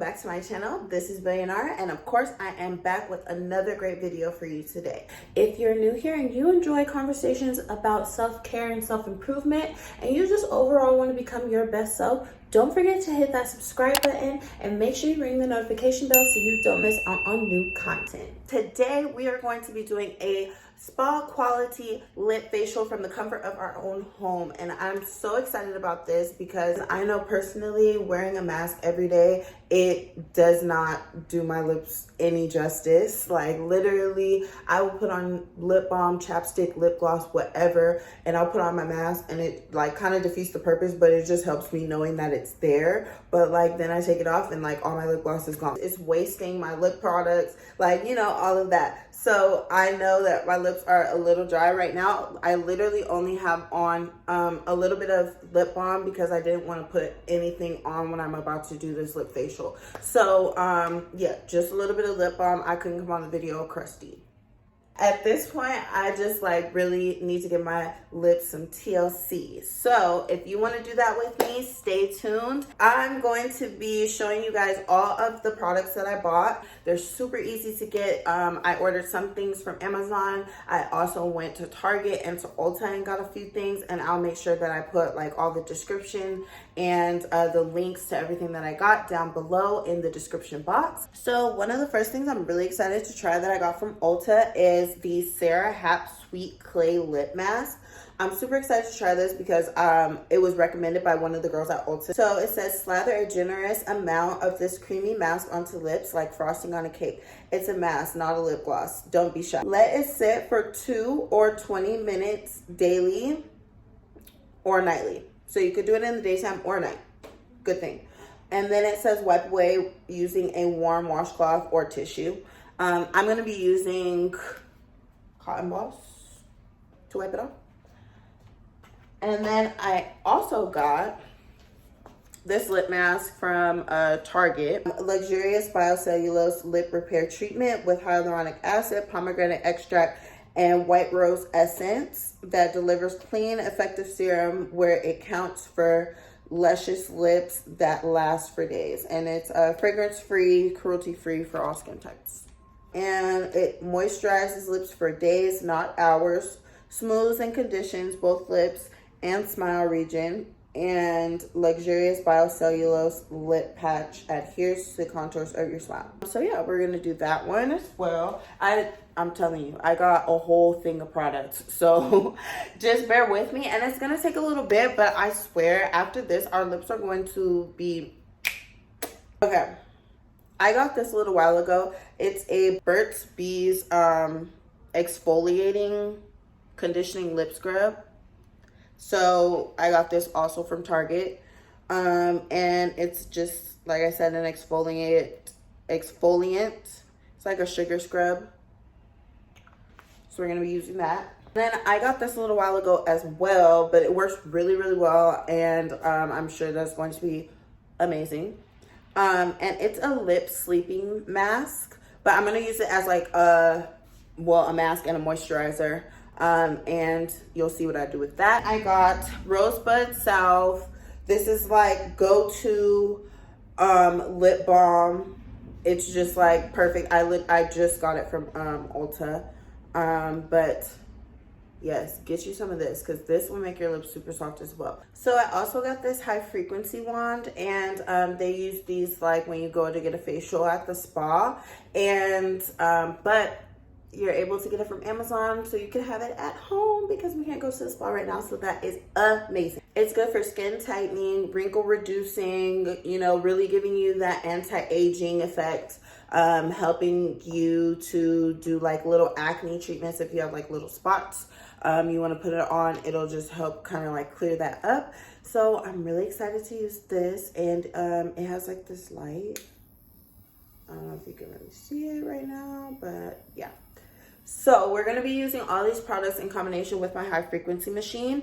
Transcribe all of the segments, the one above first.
back to my channel. This is Billionaire, and of course I am back with another great video for you today. If you're new here and you enjoy conversations about self-care and self-improvement, and you just overall want to become your best self, don't forget to hit that subscribe button and make sure you ring the notification bell so you don't miss out on new content. Today we are going to be doing a spa quality lip facial from the comfort of our own home, and I'm so excited about this because I know personally wearing a mask every day, it does not do my lips any justice. Like literally I will put on lip balm, chapstick, lip gloss, whatever, and I'll put on my mask and it like kind of defeats the purpose, but it just helps me knowing that it's there. But like then I take it off and like all my lip gloss is gone. It's wasting my lip products, like, you know, all of that. So I know that my lips are a little dry right now. I literally only have on a little bit of lip balm because I didn't want to put anything on when I'm about to do this lip facial. So yeah, just a little bit of lip balm. I couldn't come on the video crusty. At this point, I just like really need to give my lips some TLC. So if you want to do that with me, stay tuned. I'm going to be showing you guys all of the products that I bought. They're super easy to get. I ordered some things from Amazon. I also went to Target and to Ulta and got a few things, and I'll make sure that I put like all the description and the links to everything that I got down below in the description box. So one of the first things I'm really excited to try that I got from Ulta is the Sarah Hap Sweet Clay Lip Mask. I'm super excited to try this because it was recommended by one of the girls at Ulta. So it says, slather a generous amount of this creamy mask onto lips like frosting on a cake. It's a mask, not a lip gloss. Don't be shy. Let it sit for 2 or 20 minutes daily or nightly. So you could do it in the daytime or night. Good thing. And then it says wipe away using a warm washcloth or tissue. I'm going to be using cotton balls to wipe it off. And then I also got this lip mask from Target. Luxurious Biocellulose Lip Repair Treatment with hyaluronic acid, pomegranate extract, and white rose essence that delivers clean, effective serum where it counts for luscious lips that last for days. And it's fragrance-free, cruelty-free for all skin types. And it moisturizes lips for days, not hours, smooths and conditions both lips and smile region, and luxurious biocellulose lip patch adheres to the contours of your smile. So yeah, we're gonna do that one as well. I'm telling you, I got a whole thing of products, so just bear with me, and it's gonna take a little bit, but I swear after this our lips are going to be okay. I got this a little while ago. It's a Burt's Bees exfoliating conditioning lip scrub. So I got this also from Target. And it's just, like I said, an exfoliant. It's like a sugar scrub. So we're going to be using that. Then I got this a little while ago as well, but it works really, really well. And I'm sure that's going to be amazing. And it's a lip sleeping mask, but I'm going to use it as like a mask and a moisturizer. And you'll see what I do with that. I got Rosebud Salve. This is like go-to lip balm. It's just like perfect. I just got it from Ulta. But yes, get you some of this because this will make your lips super soft as well. So I also got this high frequency wand, and they use these like when you go to get a facial at the spa, and but you're able to get it from Amazon, so you can have it at home because we can't go to the spa right now. So that is amazing. It's good for skin tightening, wrinkle reducing, you know, really giving you that anti-aging effect, helping you to do like little acne treatments if you have like little spots. You want to put it on, it'll just help kind of like clear that up. So I'm really excited to use this, and it has like this light. I don't know if you can really see it right now, but yeah. So we're going to be using all these products in combination with my high frequency machine.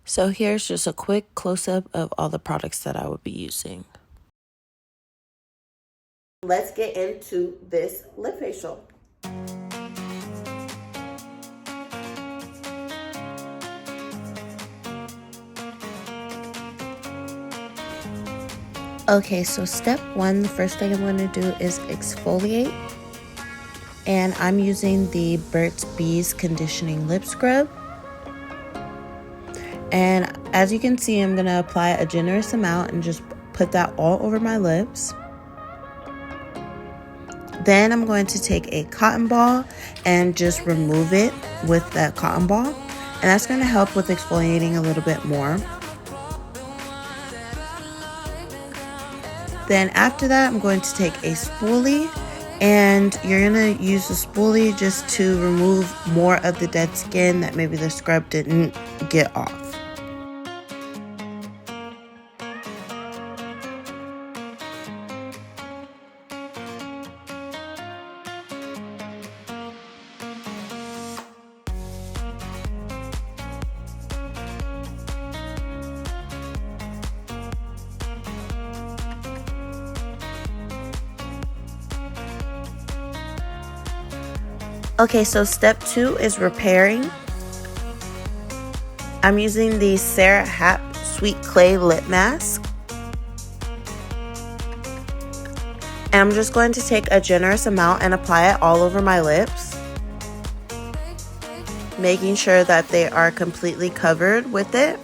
So here's just a quick close-up of all the products that I would be using. Let's get into this lip facial. Okay, so step one, the first thing I'm going to do is exfoliate. And I'm using the Burt's Bees Conditioning Lip Scrub. And as you can see, I'm going to apply a generous amount and just put that all over my lips. Then I'm going to take a cotton ball and just remove it with that cotton ball. And that's going to help with exfoliating a little bit more. Then after that, I'm going to take a spoolie, and you're going to use the spoolie just to remove more of the dead skin that maybe the scrub didn't get off. Okay, so step two is repairing. I'm using the Sarah Happ Sweet Clay Lip Mask. And I'm just going to take a generous amount and apply it all over my lips, making sure that they are completely covered with it.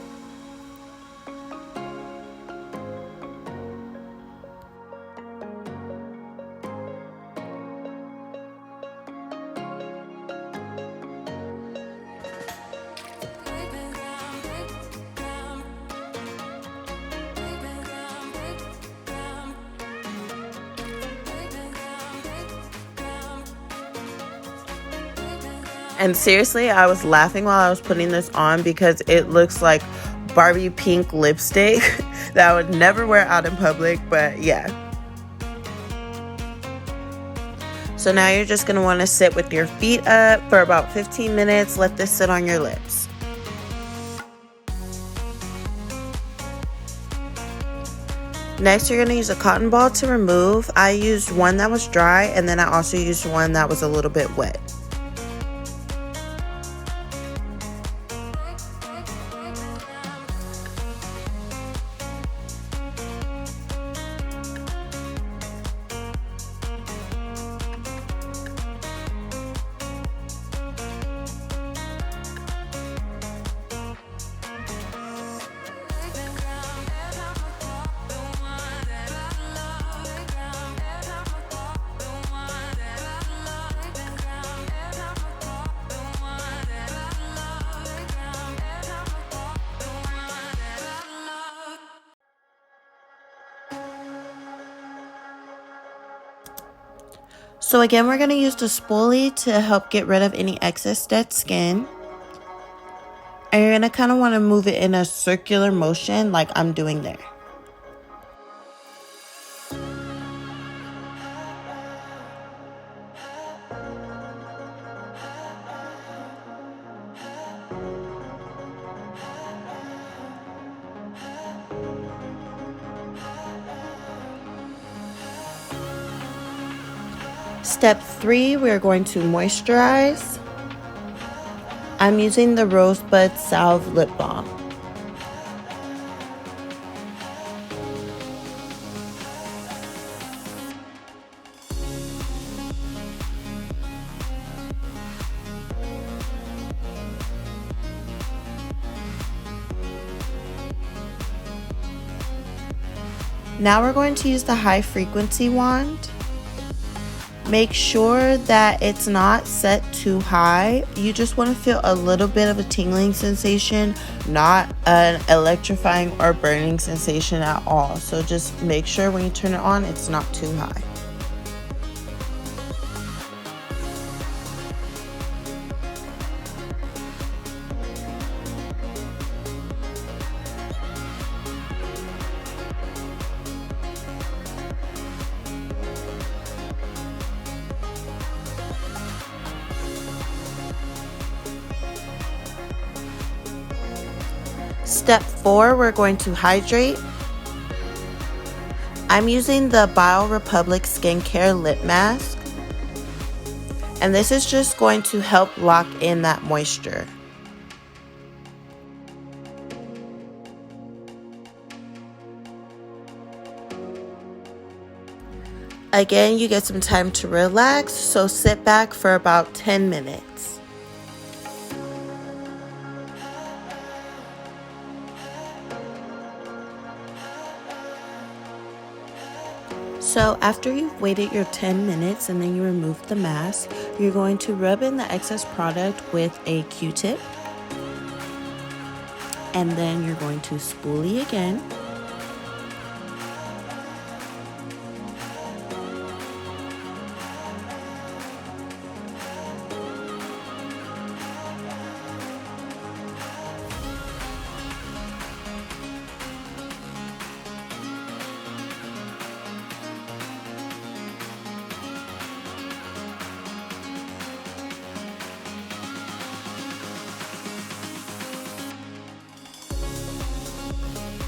And seriously, I was laughing while I was putting this on because it looks like Barbie pink lipstick that I would never wear out in public, but yeah. So now you're just going to want to sit with your feet up for about 15 minutes. Let this sit on your lips. Next, you're going to use a cotton ball to remove. I used one that was dry, and then I also used one that was a little bit wet. So again, we're going to use the spoolie to help get rid of any excess dead skin. And you're going to kind of want to move it in a circular motion like I'm doing there. Step 3, we're going to moisturize. I'm using the Rosebud Salve Lip Balm. Now we're going to use the high frequency wand. Make sure that it's not set too high. You just want to feel a little bit of a tingling sensation, not an electrifying or burning sensation at all. So just make sure when you turn it on, it's not too high. Step 4, we're going to hydrate. I'm using the BioRepublic Skincare Lip Mask. And this is just going to help lock in that moisture. Again, you get some time to relax, so sit back for about 10 minutes. So after you've waited your 10 minutes and then you remove the mask, you're going to rub in the excess product with a Q-tip. And then you're going to spoolie again.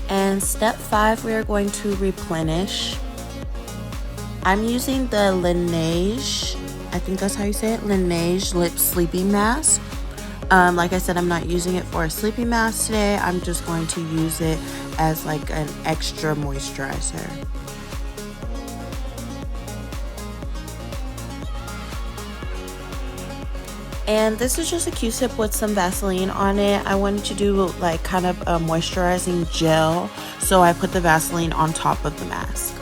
And step 5, we are going to replenish. I'm using the Laniege, I think that's how you say it, Laniege Lip Sleeping Mask. Like I said, I'm not using it for a sleeping mask today. I'm just going to use it as like an extra moisturizer. And this is just a Q-tip with some Vaseline on it. I wanted to do like kind of a moisturizing gel, so I put the Vaseline on top of the mask.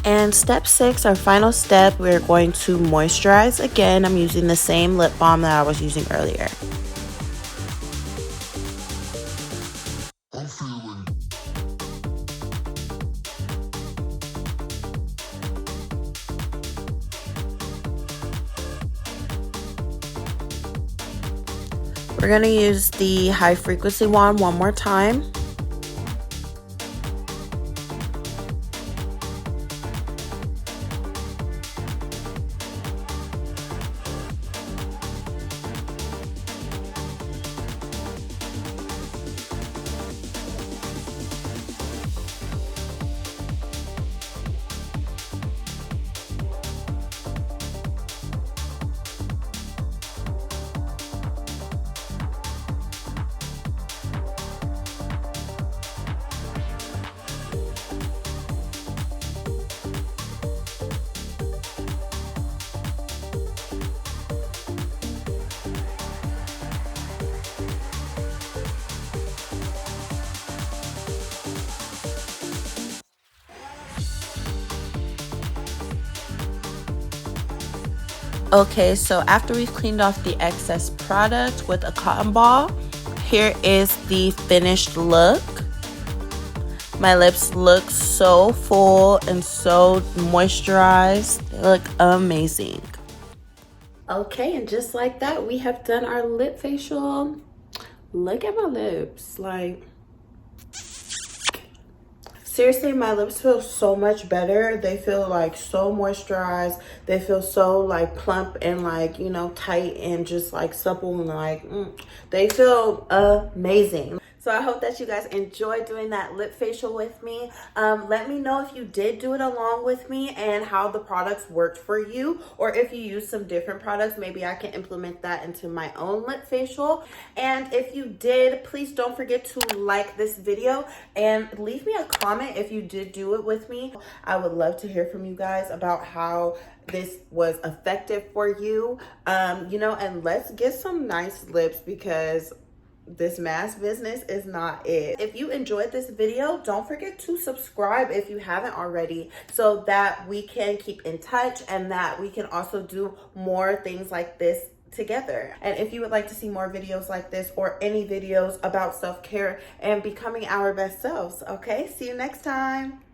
And step 6, our final step, we're going to moisturize. Again, I'm using the same lip balm that I was using earlier. We're going to use the high frequency wand one more time. Okay, so after we've cleaned off the excess product with a cotton ball, here is the finished look. My lips look so full and so moisturized. They look amazing. Okay, and just like that, we have done our lip facial. Look at my lips, like, seriously, my lips feel so much better. They feel like so moisturized. They feel so like plump and like, you know, tight and just like supple and like, they feel amazing. So I hope that you guys enjoyed doing that lip facial with me. Let me know if you did do it along with me and how the products worked for you, or if you use some different products, maybe I can implement that into my own lip facial. And if you did, please don't forget to like this video and leave me a comment if you did do it with me. I would love to hear from you guys about how this was effective for you. You know, and let's get some nice lips, because this mask business is not it. If you enjoyed this video, don't forget to subscribe if you haven't already, so that we can keep in touch and that we can also do more things like this together. And if you would like to see more videos like this or any videos about self-care and becoming our best selves, okay? See you next time.